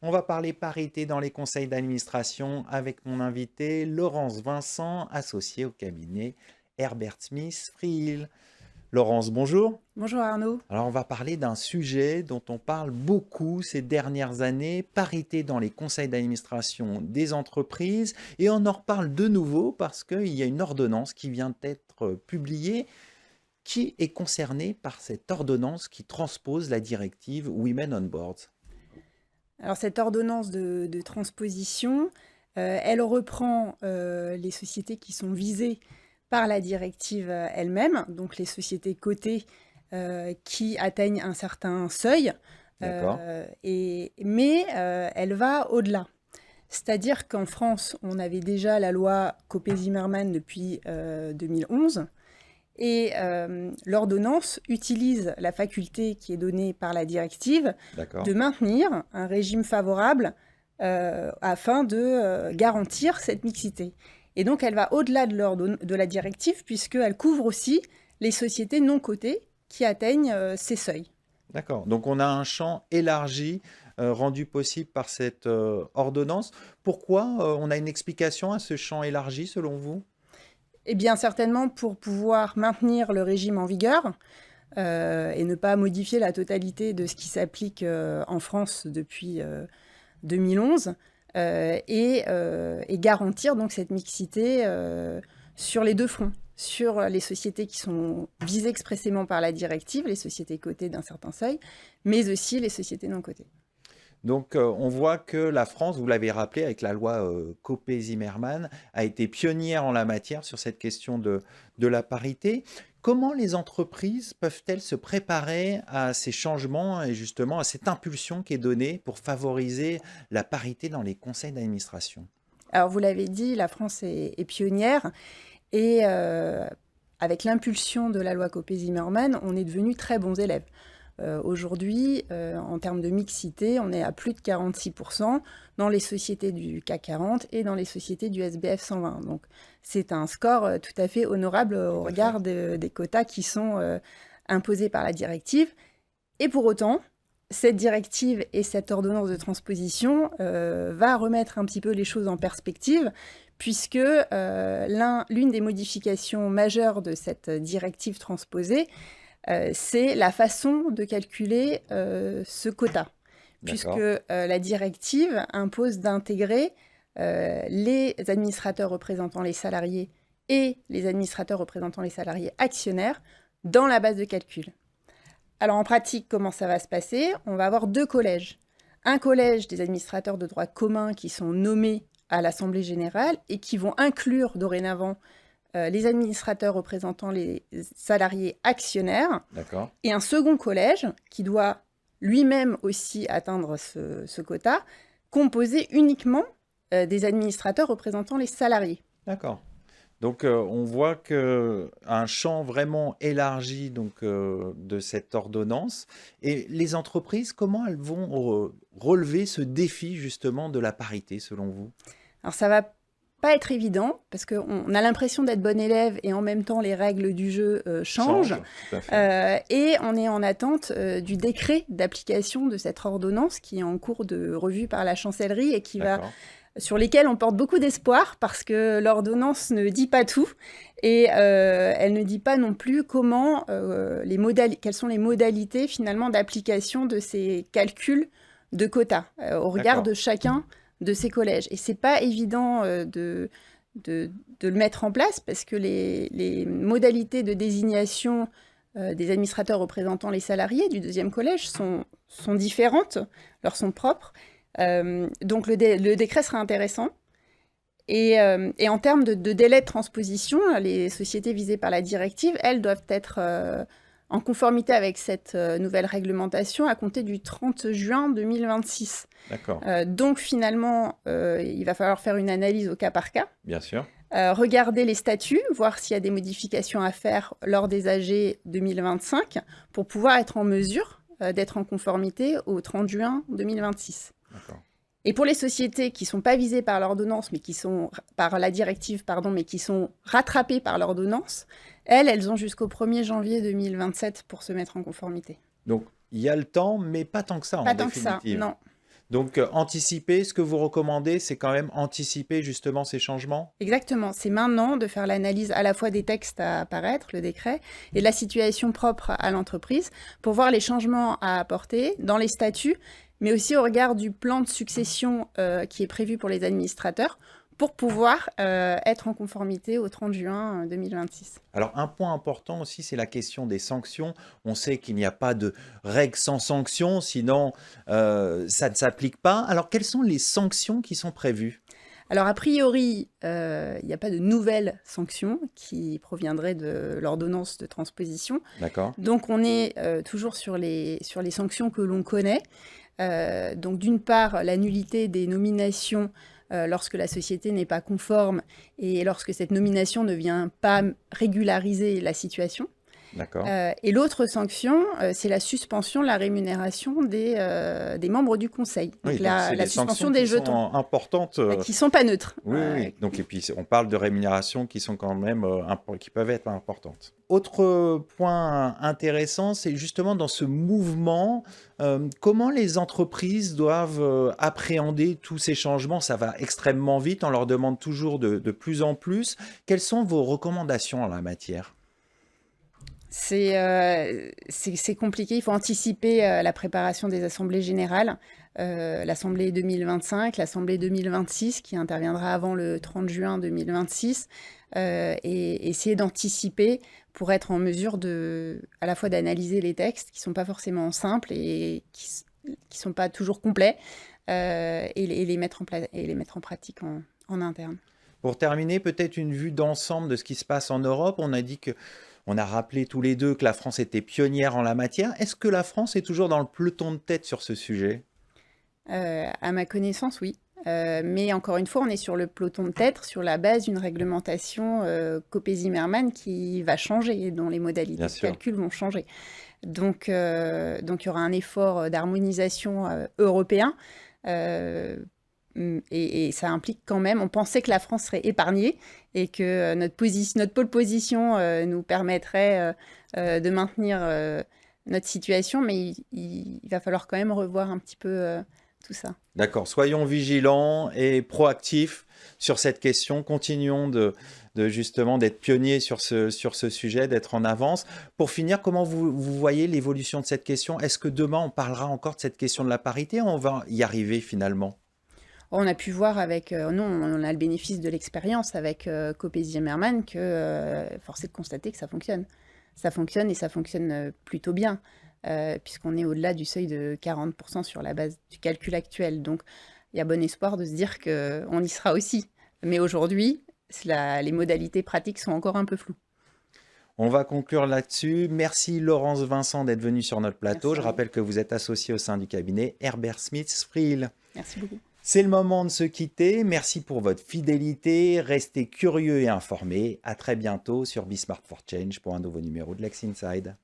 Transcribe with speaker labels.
Speaker 1: On va parler parité dans les conseils d'administration avec mon invité Laurence Vincent, associée au cabinet Herbert Smith Freehills. Laurence, bonjour.
Speaker 2: Bonjour Arnaud.
Speaker 1: Alors on va parler d'un sujet dont on parle beaucoup ces dernières années, parité dans les conseils d'administration des entreprises. Et on en reparle de nouveau parce qu'il y a une ordonnance qui vient d'être publiée. Qui est concerné par cette ordonnance qui transpose la directive Women on Boards?
Speaker 2: Alors cette ordonnance de transposition, elle reprend les sociétés qui sont visées par la directive elle-même, donc les sociétés cotées qui atteignent un certain seuil,
Speaker 1: D'accord,
Speaker 2: mais elle va au-delà. C'est-à-dire qu'en France, on avait déjà la loi Copé-Zimmermann depuis 2011. Et l'ordonnance utilise la faculté qui est donnée par la directive
Speaker 1: d'accord.
Speaker 2: de maintenir un régime favorable afin de garantir cette mixité. Et donc, elle va au-delà de la directive puisqu'elle couvre aussi les sociétés non cotées qui atteignent ces seuils.
Speaker 1: D'accord. Donc on a un champ élargi rendu possible par cette ordonnance. Pourquoi on a une explication à ce champ élargi selon vous?
Speaker 2: Eh bien, certainement pour pouvoir maintenir le régime en vigueur et ne pas modifier la totalité de ce qui s'applique en France depuis 2011 et garantir donc cette mixité sur les deux fronts, sur les sociétés qui sont visées expressément par la directive, les sociétés cotées d'un certain seuil, mais aussi les sociétés non cotées.
Speaker 1: Donc on voit que la France, vous l'avez rappelé avec la loi Copé-Zimmermann, a été pionnière en la matière sur cette question de la parité. Comment les entreprises peuvent-elles se préparer à ces changements et justement à cette impulsion qui est donnée pour favoriser la parité dans les conseils d'administration?
Speaker 2: Alors vous l'avez dit, la France est pionnière et avec l'impulsion de la loi Copé-Zimmermann, on est devenus très bons élèves. Aujourd'hui, en termes de mixité, on est à plus de 46% dans les sociétés du CAC 40 et dans les sociétés du SBF 120. Donc c'est un score tout à fait honorable au
Speaker 1: Tout à fait.
Speaker 2: regard des quotas qui sont imposés par la directive. Et pour autant, cette directive et cette ordonnance de transposition va remettre un petit peu les choses en perspective, puisque l'une des modifications majeures de cette directive transposée, c'est la façon de calculer ce quota, puisque
Speaker 1: D'accord.
Speaker 2: la directive impose d'intégrer les administrateurs représentant les salariés et les administrateurs représentant les salariés actionnaires dans la base de calcul. Alors en pratique, comment ça va se passer? On va avoir deux collèges. Un collège des administrateurs de droit commun qui sont nommés à l'Assemblée générale et qui vont inclure dorénavant les administrateurs représentant les salariés actionnaires,
Speaker 1: D'accord.
Speaker 2: et un second collège qui doit lui-même aussi atteindre ce quota, composé uniquement des administrateurs représentant les salariés.
Speaker 1: D'accord. Donc, on voit que un champ vraiment élargi donc, de cette ordonnance. Et les entreprises, comment elles vont relever ce défi justement de la parité selon vous?
Speaker 2: Alors ça va pas être évident parce qu'on a l'impression d'être bon élève et en même temps les règles du jeu changent.
Speaker 1: Change, tout à fait.
Speaker 2: Et on est en attente du décret d'application de cette ordonnance qui est en cours de revue par la chancellerie et
Speaker 1: D'accord.
Speaker 2: sur lesquelles on porte beaucoup d'espoir parce que l'ordonnance ne dit pas tout et elle ne dit pas non plus quelles sont les modalités finalement d'application de ces calculs de quotas au regard
Speaker 1: D'accord.
Speaker 2: de chacun de ces collèges. Et c'est pas évident de le mettre en place parce que les modalités de désignation des administrateurs représentant les salariés du deuxième collège sont différentes, leur sont propres. Donc le décret sera intéressant. Et en termes de délai de transposition, les sociétés visées par la directive, elles doivent être en conformité avec cette nouvelle réglementation à compter du 30 juin 2026.
Speaker 1: D'accord.
Speaker 2: Donc finalement, il va falloir faire une analyse au cas par cas,
Speaker 1: Bien sûr.
Speaker 2: regarder les statuts, voir s'il y a des modifications à faire lors des AG 2025 pour pouvoir être en mesure d'être en conformité au 30 juin 2026.
Speaker 1: D'accord.
Speaker 2: Et pour les sociétés qui ne sont pas visées par l'ordonnance, mais qui sont par la directive, pardon, mais qui sont rattrapées par l'ordonnance, elles ont jusqu'au 1er janvier 2027 pour se mettre en conformité.
Speaker 1: Donc, il y a le temps, mais pas tant que ça
Speaker 2: Pas
Speaker 1: en
Speaker 2: tant que ça,
Speaker 1: définitive.
Speaker 2: non.
Speaker 1: Donc, anticiper, ce que vous recommandez, c'est quand même anticiper justement ces changements?
Speaker 2: Exactement, c'est maintenant de faire l'analyse à la fois des textes à apparaître, le décret, et de la situation propre à l'entreprise, pour voir les changements à apporter dans les statuts, mais aussi au regard du plan de succession qui est prévu pour les administrateurs, pour pouvoir être en conformité au 30 juin 2026.
Speaker 1: Alors, un point important aussi, c'est la question des sanctions. On sait qu'il n'y a pas de règles sans sanctions, sinon ça ne s'applique pas. Alors, quelles sont les sanctions qui sont prévues?
Speaker 2: Alors, a priori, il n'y a pas de nouvelles sanctions qui proviendraient de l'ordonnance de transposition.
Speaker 1: D'accord.
Speaker 2: Donc, on est toujours sur les sanctions que l'on connaît. Donc, d'une part, la nullité des nominations lorsque la société n'est pas conforme et lorsque cette nomination ne vient pas régulariser la situation.
Speaker 1: D'accord.
Speaker 2: Et l'autre sanction, c'est la suspension de la rémunération des membres du conseil. Donc
Speaker 1: Oui, donc
Speaker 2: la
Speaker 1: c'est des
Speaker 2: suspension
Speaker 1: sanctions
Speaker 2: des
Speaker 1: qui
Speaker 2: jetons,
Speaker 1: sont importantes.
Speaker 2: qui ne sont pas neutres.
Speaker 1: Oui, oui. Donc, et puis, on parle de rémunérations qui sont quand même qui peuvent être importantes. Autre point intéressant, c'est justement dans ce mouvement, comment les entreprises doivent appréhender tous ces changements. Ça va extrêmement vite, on leur demande toujours de plus en plus. Quelles sont vos recommandations en la matière?
Speaker 2: C'est compliqué, il faut anticiper la préparation des assemblées générales, l'assemblée 2025, l'assemblée 2026 qui interviendra avant le 30 juin 2026, et essayer d'anticiper pour être en mesure à la fois d'analyser les textes qui ne sont pas forcément simples et qui ne sont pas toujours complets, et les mettre en pratique en interne.
Speaker 1: Pour terminer, peut-être une vue d'ensemble de ce qui se passe en Europe. On a rappelé tous les deux que la France était pionnière en la matière. Est-ce que la France est toujours dans le peloton de tête sur ce sujet?
Speaker 2: À ma connaissance, oui. Mais encore une fois, on est sur le peloton de tête sur la base d'une réglementation Copé-Zimmermann qui va changer et dont les modalités
Speaker 1: Bien
Speaker 2: de
Speaker 1: sûr.
Speaker 2: calcul vont changer. Donc, il y aura un effort d'harmonisation européen. Et ça implique quand même, on pensait que la France serait épargnée et que notre pôle position nous permettrait de maintenir notre situation, mais il va falloir quand même revoir un petit peu tout ça.
Speaker 1: D'accord, soyons vigilants et proactifs sur cette question. Continuons de justement d'être pionniers sur ce sujet, d'être en avance. Pour finir, comment vous voyez l'évolution de cette question? Est-ce que demain, on parlera encore de cette question de la parité ou on va y arriver finalement?
Speaker 2: On a pu voir avec, nous, on a le bénéfice de l'expérience avec Copé-Zimmermann que force est de constater que ça fonctionne. Ça fonctionne et ça fonctionne plutôt bien, puisqu'on est au-delà du seuil de 40% sur la base du calcul actuel. Donc, il y a bon espoir de se dire qu'on y sera aussi. Mais aujourd'hui, les modalités pratiques sont encore un peu floues.
Speaker 1: On va conclure là-dessus. Merci Laurence Vincent d'être venue sur notre plateau.
Speaker 2: Merci.
Speaker 1: Je rappelle que vous êtes associée au sein du cabinet Herbert Smith Friel.
Speaker 2: Merci beaucoup.
Speaker 1: C'est le moment de se quitter. Merci pour votre fidélité. Restez curieux et informés. À très bientôt sur Be Smart for Change pour un nouveau numéro de Lex Inside.